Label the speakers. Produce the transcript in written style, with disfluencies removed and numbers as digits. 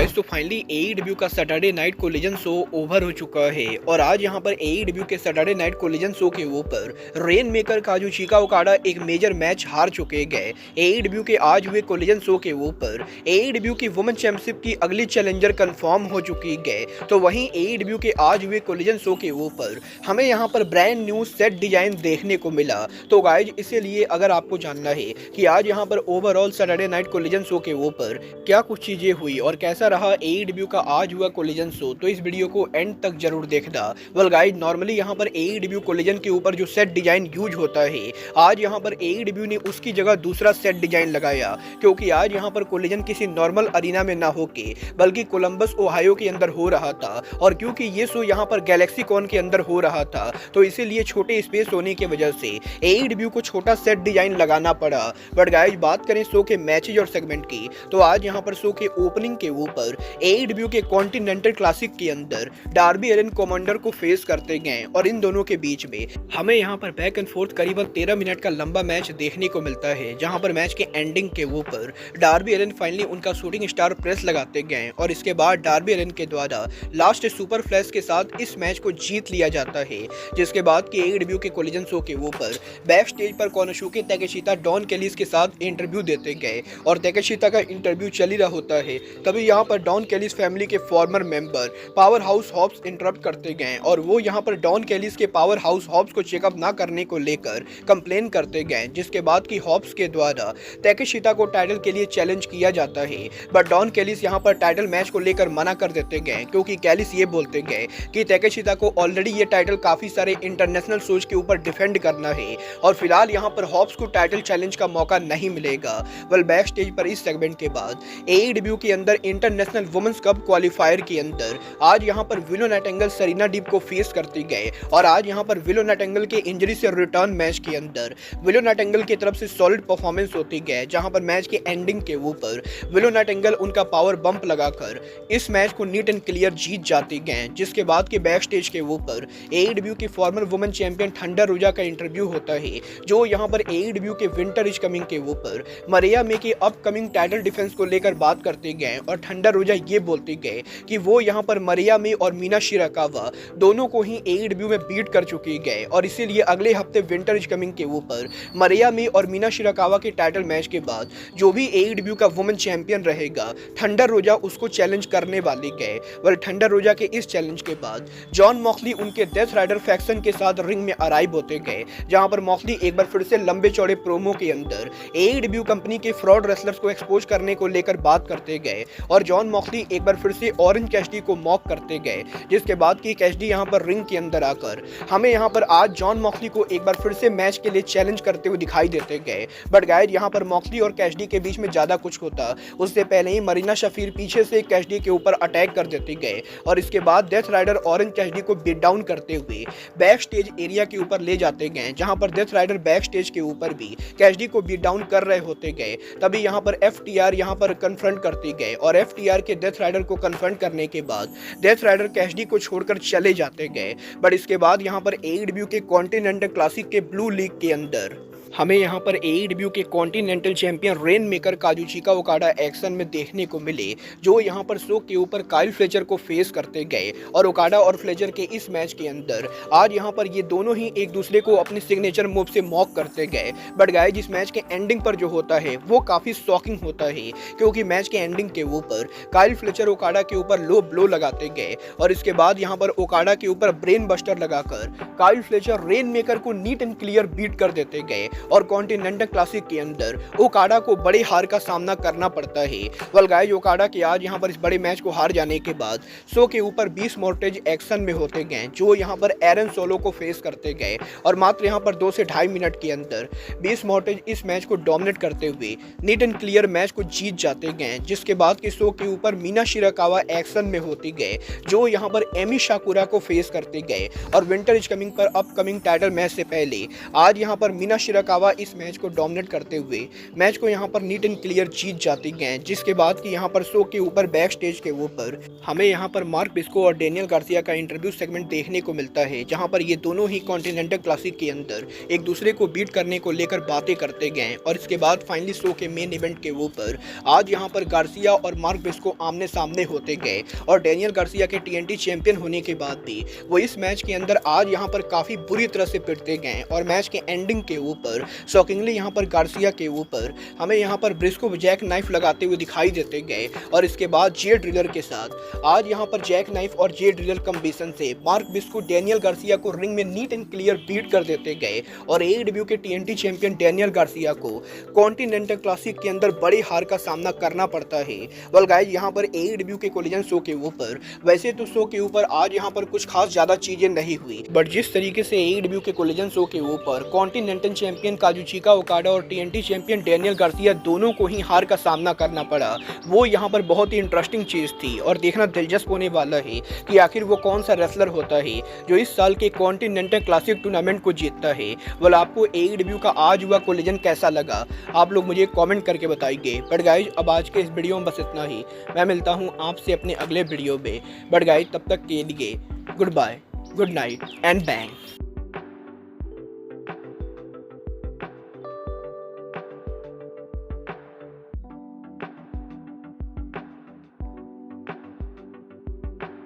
Speaker 1: Guys तो finally AEW का Saturday night collision show over हो चुका है और आज यहां पर एईडब्ल्यू के सैटरडे नाइट कोलिजन शो के ऊपर रेन मेकर काजुचिका ओकाडा एक मेजर मैच हार चुके गए। एईडब्ल्यू के आज हुए कोलिजन शो के ऊपर एईडब्ल्यू की वुमेन चैंपियनशिप की अगली चैलेंजर कंफर्म हो चुकी गए। तो वहीं एईडब्ल्यू के आज हुए कोलिजन शो के ऊपर हमें यहां पर ब्रांड न्यू सेट डिजाइन देखने को मिला। तो गाइज इसीलिए अगर आपको जानना है कि आज यहां पर overall Saturday night collision show के ऊपर क्या कुछ चीजें हुई और कैसा रहा एईडब्ल्यू का आज हुआ कोलिजन शो, तो इस वीडियो को एंड तक जरूर देखना। वेल गाइस, नॉर्मली यहां पर एईडब्ल्यू कोलिजन के ऊपर जो सेट डिजाइन यूज होता है, आज यहां पर एईडब्ल्यू ने उसकी जगह दूसरा सेट डिजाइन लगाया, क्योंकि आज यहां पर कोलिजन किसी नॉर्मल अरीना में ना होके बल्कि कोलंबस ओहायो के अंदर हो रहा था। और क्योंकि ये शो यहां पर गैलेक्सी कॉन के अंदर हो रहा था, तो इसीलिए छोटे स्पेस होने की वजह से एईडब्ल्यू को छोटा सेट डिजाइन लगाना पड़ा। बट गाइस, बात करें शो के मैचेज और सेगमेंट की, तो आज यहां पर शो के ओपनिंग के ऊपर एईडब्ल्यू के कॉन्टिनेंटल क्लासिक के अंदर डार्बी एलन कमांडर को फेस करते गए और इन दोनों के बीच में हमें यहां पर बैक एंड फोर्थ करीबन 13 मिनट का लंबा मैच देखने को मिलता है, जहां पर मैच के एंडिंग के ऊपर डार्बी एलन फाइनली उनका शूटिंग स्टार प्रेस लगाते गए और इसके बाद डार्बी एलन के द्वारा लास्ट सुपर फ्लैश के साथ इस मैच को जीत लिया जाता है। जिसके बाद की एईडब्ल्यू के कोलिजन शो के ऊपर बैक स्टेज पर कोनोशुके ताकेशिता डॉन केलिस के साथ इंटरव्यू देते गए और ताकेशिता का इंटरव्यू चल ही रहा होता है, तभी यहाँ पर डॉन केलिस फैमिली के former member powerhouse Hobbs interrupt करते गए और वो यहाँ पर डॉन केलिस के पावर हाउस हॉब्स को चेकअप ना करने को लेकर कंप्लेन करते गए। जिसके बाद की हॉब्स के द्वारा ताकेशिता को टाइटल के लिए चैलेंज किया जाता है, बट डॉन केलिस यहाँ पर टाइटल मैच को लेकर मना कर देते गए, क्योंकि केलिस ये बोलते गए कि ताकेशिता को ऑलरेडी ये टाइटल काफी सारे इंटरनेशनल शोज के ऊपर डिफेंड करना है और फिलहाल यहाँ पर हॉब्स को टाइटल चैलेंज का मौका नहीं मिलेगा। वेल, बैक स्टेज पर इस सेगमेंट के बाद एईडब्ल्यू के अंदर इंटरनेशनल वुमेन्स कप क्वालिफायर के अंदर आज यहां पर विलो नाइटिंगेल सेरेना डीप को फेस करते गए और आज यहां पर विलो नाइटिंगेल के इंजरी से रिटर्न मैच के अंदर विलो नाइटिंगेल की तरफ से सॉलिड परफॉर्मेंस होती गए, जहां पर मैच के एंडिंग के ऊपर विलो नाइटिंगेल उनका पावर बंप लगाकर इस मैच को नीट एंड क्लियर जीत जाते गए। जिसके बाद के बैक स्टेज के ऊपर एईडब्ल्यू की फॉर्मर वुमेन चैंपियन थंडर रोजा का इंटरव्यू होता है, जो यहां पर एईडब्ल्यू के विंटर इज कमिंग के ऊपर मरिया मे के अपकमिंग टाइटल डिफेंस को लेकर बात करते गए और थंडर रोजा ये बोलते गए कि वो यहाँ पर मरिया मे और मीना शिराकावा दोनों को ही एईडब्ल्यू में बीट कर चुके गए और इसीलिए अगले हफ्ते विंटर इज कमिंग के ऊपर मरिया मे और मीना शिराकावा के टाइटल मैच के बाद जो भी एईडब्ल्यू का वुमेन चैंपियन रहेगा, थंडर रोजा उसको चैलेंज करने वाले गए। वेल, थंडर रोजा के इस चैलेंज के बाद जॉन मॉक्सली उनके डेथ राइडर फैक्शन के साथ रिंग में अराइव होते गए, जहां पर मॉक्सली एक बार फिर से लंबे चौड़े प्रोमो के अंदर एईडब्ल्यू कंपनी के फ्रॉड रेसलर्स को एक्सपोज करने को लेकर बात करते गए और जॉन मॉक्सली एक बार फिर से ऑरेंज कैसिडी को मॉक करते गए। जिसके बाद की कैसिडी यहां पर रिंग के अंदर आकर हमें यहां पर आज जॉन मॉक्सली को एक बार फिर से मैच के लिए चैलेंज करते हुए दिखाई देते गए। बट गाइस, यहां पर मॉक्सली और कैसिडी के बीच में ज्यादा कुछ होता उससे पहले ही मरीना शफीर पीछे से कैसिडी के ऊपर अटैक कर देते गए और इसके बाद डेथ राइडर ऑरेंज कैसिडी को बीट डाउन करते हुए बैक स्टेज एरिया के ऊपर ले जाते गए, जहां पर डेथ राइडर बैक स्टेज के ऊपर भी कैसिडी को बीट डाउन कर रहे होते गए। तभी यहां पर एफटीआर यहां पर कन्फ्रंट करते गए और एफटीआर के डेथ राइडर को कन्फ्रंट करने के बाद डेथ राइडर कैसिडी को छोड़कर चले जाते गए। बट इसके बाद यहां पर एईडब्ल्यू के कॉन्टिनेंटल क्लासिक के ब्लू लीग के अंदर हमें यहाँ पर एईडब्ल्यू के Continental champion Rainmaker Kazuchika Okada action में देखने को मिले, जो यहाँ पर शो के ऊपर काइल फ्लेचर को फेस करते गए और ओकाडा और फ्लेचर के इस मैच के अंदर आज यहाँ पर ये दोनों ही एक दूसरे को अपने सिग्नेचर मूव से मॉक करते गए। बट गाइस, जिस मैच के एंडिंग पर जो होता है वो काफी शॉकिंग होता है, क्योंकि मैच के एंडिंग के ऊपर काइल फ्लेचर ओकाडा के ऊपर लो ब्लो लगाते गए और इसके बाद यहाँ पर ओकाडा के ऊपर ब्रेन बस्टर लगाकर काइल फ्लेचर रेन मेकर को नीट एंड क्लियर बीट कर देते गए और कॉन्टिनेंटल क्लासिक के अंदर ओकाडा को बड़े हार का सामना करना पड़ता है। वेल गाइस, ओकाडा के आज यहां पर इस बड़े मैच को हार जाने के बाद शो के ऊपर 20 मोर्टेज एक्शन में होते गए, जो यहां पर एरन सोलो को फेस करते गए और मात्र यहां पर 2 से ढाई मिनट के अंदर 20 मोर्टेज इस मैच को डोमिनेट करते हुए नीट एंड क्लियर मैच को जीत जाते गए। जिसके बाद के शो के ऊपर मीना शिराकावा एक्शन में होती गए, जो यहां पर एमी शाकुरा को फेस करते गए और विंटर इज कमिंग पर अपकमिंग टाइटल मैच से पहले आज यहां पर मीना शिराकावा नाकावा इस मैच को डोमिनेट करते हुए मैच को यहाँ पर नीट एंड क्लियर जीत जाते गए, जिसके बाद कि यहाँ पर शो के ऊपर बैक स्टेज के ऊपर हमें यहाँ पर मार्क बिस्को और डेनियल गार्सिया का इंटरव्यू सेगमेंट देखने को मिलता है, जहाँ पर ये दोनों ही कॉन्टिनेंटल क्लासिक के अंदर एक दूसरे को बीट करने को लेकर बातें करते गए। और इसके बाद फाइनली शो के मेन इवेंट के ऊपर आज यहाँ पर गार्सिया और मार्क बिस्को आमने सामने होते गए और डेनियल गार्सिया के TNT चैंपियन होने के बाद भी वो इस मैच के अंदर आज यहाँ पर काफ़ी बुरी तरह से पिटते गए और मैच के एंडिंग के ऊपर शॉकिंगली यहाँ पर गार्सिया के ऊपर हमें यहाँ पर ब्रिस्को जैक नाइफ लगाते हुए दिखाई देते गए। और इसके बाद जे ड्रिलर के साथ आज यहाँ पर जैक नाइफ और जे ड्रिलर कॉम्बिनेशन से मार्क बिस्को डेनियल गार्सिया को रिंग में नीट एंड क्लियर बीट कर देते गए और AEW के TNT चैंपियन डेनियल गार्सिया को कॉन्टिनेंटल क्लासिक के अंदर बड़ी हार का सामना करना पड़ता है। वेल गाइस, यहाँ पर AEW के कोलिजन शो के ऊपर वैसे तो शो के ऊपर आज यहाँ पर कुछ खास ज्यादा चीजें नहीं हुई, बट जिस तरीके से AEW के कोलिजन शो के ऊपर कॉन्टिनेंटल चैंपियन काजुचिका ओकाडा और TNT चैंपियन डेनियल गार्सिया दोनों को ही हार का सामना करना पड़ा, वो यहाँ पर बहुत ही इंटरेस्टिंग चीज थी और देखना दिलचस्प होने वाला है कि आखिर वो कौन सा रेसलर होता है जो इस साल के कॉन्टिनेंटल क्लासिक टूर्नामेंट को जीतता है। वेल, आपको AEW का आज हुआ कोलिजन कैसा लगा, आप लोग मुझे कमेंट करके बताइए। बट गाइज, अब आज के इस वीडियो में बस इतना ही। मैं मिलता हूँ आपसे अपने अगले वीडियो में। बट गाइज, तब तक के लिए goodbye, good night and bang.